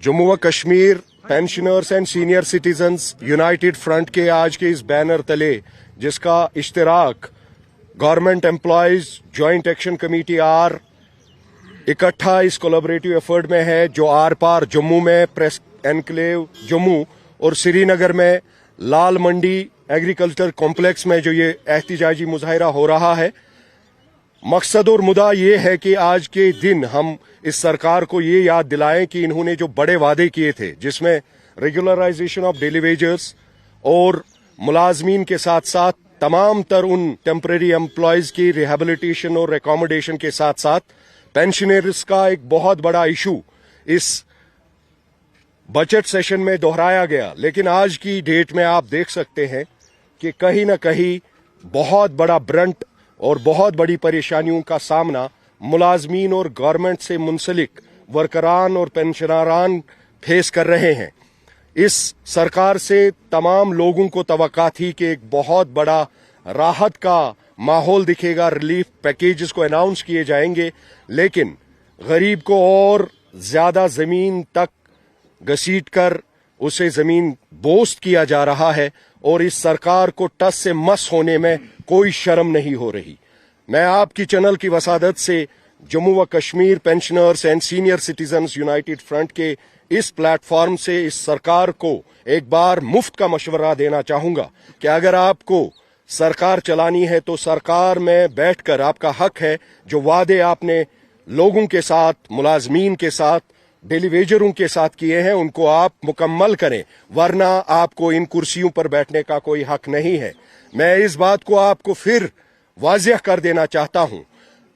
जम्मू व Kashmir pensioners and senior citizens united front के आज के इस बैनर तले जिसका इश्तिराक government employees joint action committee आर इकट्ठा इस कोलैबोरेटिव एफर्ट में है, जो आर पार जम्मू में प्रेस एनक्लेव जम्मू और श्रीनगर में लाल मंडी एग्रीकल्चर कॉम्प्लेक्स में जो ये एहतिजाजी मुजाहिरा हो रहा है। मकसद और मुद्दा ये है कि आज के दिन हम इस सरकार को ये याद दिलाएं कि इन्होंने जो बड़े वादे किए थे, जिसमें रेगुलराइजेशन ऑफ डेली वेजेस और मुलाजमीन के साथ साथ तमाम तर उन टेम्परेरी एम्प्लॉयज की रिहेबिलिटेशन और एकोमोडेशन के साथ साथ पेंशनर्स का एक बहुत बड़ा इशू इस बजट सेशन में दोहराया गया। लेकिन आज की डेट में आप देख सकते हैं कि कहीं न कहीं बहुत बड़ा ब्रंट और बहुत बड़ी परेशानियों का सामना मुलाजमीन और गवर्नमेंट से मुंसलिक वर्करान और पेंशनरान फेस कर रहे हैं। इस सरकार से तमाम लोगों को तवक्का थी कि एक बहुत बड़ा राहत का माहौल दिखेगा, रिलीफ पैकेजेस को अनाउंस किए जाएंगे, लेकिन गरीब को और ज्यादा जमीन तक घसीट कर उसे जमीन बोस्त किया जा रहा है और इस सरकार को टस से मस होने में कोई शर्म नहीं हो रही। मैं आपकी चैनल की वसादत से जम्मू व Kashmir pensioners and senior citizens united front के इस प्लेटफॉर्म से इस सरकार को एक बार मुफ्त का मशवरा देना चाहूंगा कि अगर आपको सरकार चलानी है तो सरकार में बैठकर आपका हक है, जो वादे आपने लोगों के साथ, मुलाजमीन के साथ, डेली वेजरों के साथ किए हैं, उनको आप मुकम्मल करें, वरना आपको इन कुर्सियों पर बैठने का कोई हक नहीं है। मैं इस बात को आपको फिर वाज़ेह कर देना चाहता हूं।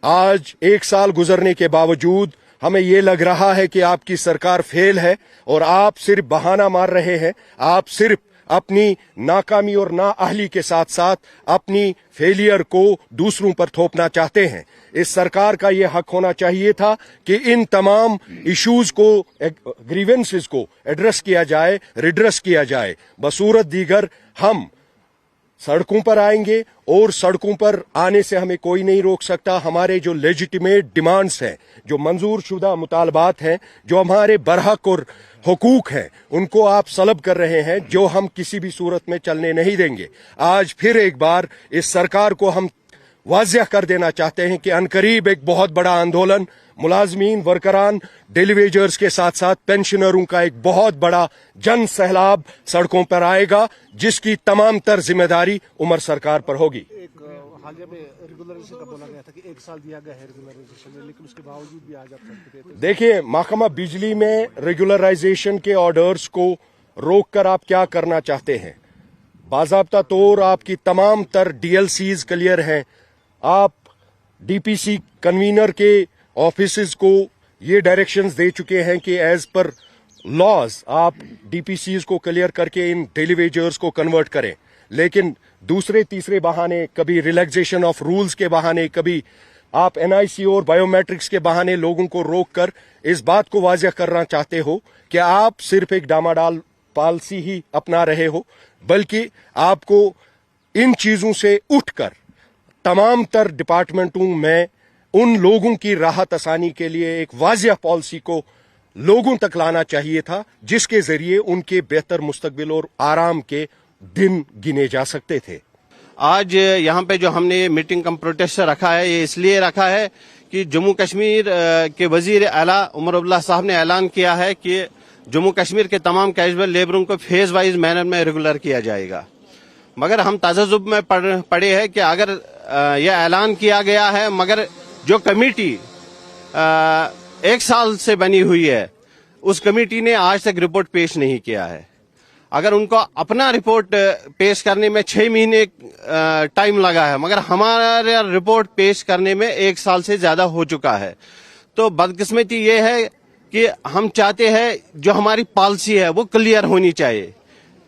आज 1 साल गुजरने के बावजूद हमें ये लग रहा है कि आपकी सरकार फेल है और आप सिर्फ बहाना मार रहे हैं। आप सिर्फ अपनी नाकामी और नाअहली के साथ साथ अपनी फेलियर को दूसरों पर थोपना चाहते हैं। इस सरकार का ये हक होना चाहिए था कि इन तमाम इश्यूज को, ग्रीवेंसेस को एड्रेस किया जाए, रिड्रेस किया जाए। बसूरत दीगर हम सड़कों पर आएंगे और सड़कों पर आने से हमें कोई नहीं रोक सकता। हमारे जो लेजिटिमेट डिमांड्स हैं, जो मंजूर शुदा मुतालबात हैं, जो हमारे बरहक और हुकूक हैं, उनको आप सलब कर रहे हैं, जो हम किसी भी सूरत में चलने नहीं देंगे। आज फिर एक बार इस सरकार को हम वाज़ेह कर देना चाहते हैं कि अनकरीब एक बहुत बड़ा आंदोलन मुलाजमीन, वर्करान, डेली वेजर्स के साथ साथ पेंशनरों का एक बहुत बड़ा जन सैलाब सड़कों पर आएगा, जिसकी तमाम तर जिम्मेदारी उमर सरकार पर होगी। हालिया में रेगुलराइजेशन का बोला गया था कि 1 साल दिया गया है रेगुलराइजेशन में, लेकिन उसके बावजूद भी आज आप सड़क पे। देखिए, महकमा बिजली में रेगुलराइजेशन के ऑर्डर्स को रोक कर आप क्या करना चाहते हैं? बाज़ाब्ता तौर आपकी तमाम तर डीएलसीज क्लियर हैं। आप डीपीसी कन्वीनर के ऑफिसेज को ये डायरेक्शंस दे चुके हैं कि एज पर लॉज आप डीपीसीज को क्लियर करके इन डेली वेजर्स को कन्वर्ट करें। लेकिन दूसरे तीसरे बहाने, कभी रिलैक्सेशन ऑफ रूल्स के बहाने, कभी आप एनआईसी और बायोमेट्रिक्स के बहाने लोगों को रोक कर इस बात को वाज़ेह करना चाहते हो कि आप सिर्फ एक डामाडाल पॉलिसी ही अपना रहे हो, बल्कि आपको इन चीजों से उठकर तमाम तर डिपार्टमेंटों में उन लोगों की राहत आसानी के लिए एक वाज़ेह पॉलिसी को लोगों तक लाना चाहिए था, जिसके जरिए उनके बेहतर मुस्तकबिल और आराम के दिन गिने जा सकते थे। आज यहाँ पे जो हमने मीटिंग कम प्रोटेस्ट रखा है, ये इसलिए रखा है कि जम्मू कश्मीर के वजीर आला उमर अब्दुल्ला साहब ने ऐलान किया है कि जम्मू कश्मीर के तमाम कैजुअल लेबरों को फेज वाइज मैनर में रेगुलर किया जाएगा। मगर हम ताजुब में पड़े हैं कि अगर यह ऐलान किया गया है, मगर जो कमेटी 1 साल से बनी हुई है, उस कमेटी ने आज तक रिपोर्ट पेश नहीं किया है। अगर उनको अपना रिपोर्ट पेश करने में 6 महीने टाइम लगा है, मगर हमारा रिपोर्ट पेश करने में 1 साल से ज्यादा हो चुका है। तो बदकिस्मती ये है कि हम चाहते हैं जो हमारी पॉलिसी है वो क्लियर होनी चाहिए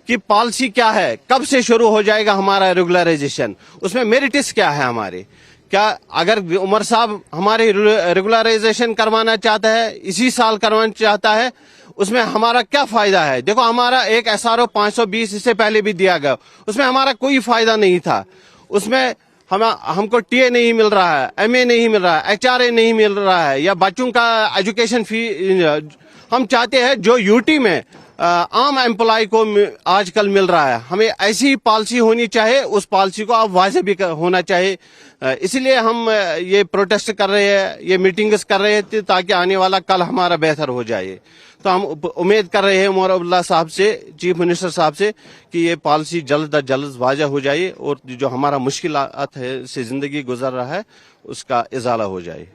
कि पॉलिसी क्या है, कब से शुरू हो जाएगा हमारा रेगुलराइजेशन, उसमें मेरिट्स क्या है हमारे। क्या अगर उमर साहब हमारे रेगुलराइजेशन करवाना चाहता है, इसी साल करवाना चाहता है, उसमें हमारा क्या फायदा है? देखो, हमारा एक एसआरओ 520 इससे पहले भी दिया गया, उसमें हमारा कोई फायदा नहीं था। उसमें हमको टीए नहीं मिल रहा है, एमए नहीं मिल रहा है, एचआरए नहीं मिल रहा है, या बच्चों का एजुकेशन फी ہم چاہتے ہیں جو यूटी में عام एम्प्लॉय को आजकल मिल रहा है, हमें ऐसी पॉलिसी होनी चाहिए, उस पॉलिसी को अब वाजिब भी होना चाहिए. इसलिए हम ये प्रोटेस्ट कर रहे हैं, ये मीटिंग्स कर रहे थे ताकि आने वाला कल हमारा बेहतर हो जाए. तो हम उम्मीद कर रहे हैं उमर अब्दुल्ला साहब से, चीफ मिनिस्टर साहब से, कि ये पॉलिसी जल्द अज जल्द वाजा हो जाए और जो हमारा मुश्किलात है से जिंदगी गुजर रहा है उसका इजाला हो जाए.